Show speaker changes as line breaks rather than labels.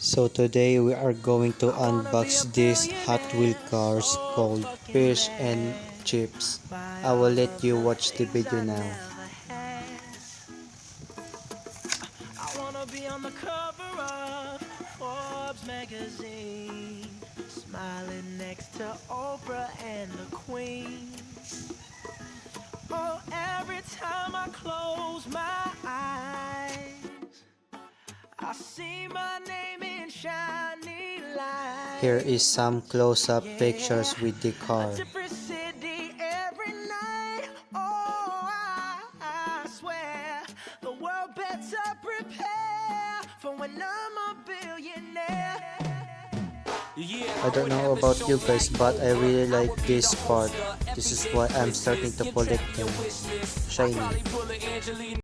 So today we are going to unbox these Hot Wheel cars called Fish and Chips. I will let you watch the video now.
I wanna be on the cover of Forbes magazine, smiling next to Oprah and the Queen. Oh, every time I close my eyes, I see my name in shiny lights.
Here is some close-up pictures with the car.
A different city every night. Oh, I swear the world better prepare for when I'm a billionaire.
I don't know about you guys, but I really like this part. This is why I'm starting to collect them. Shiny.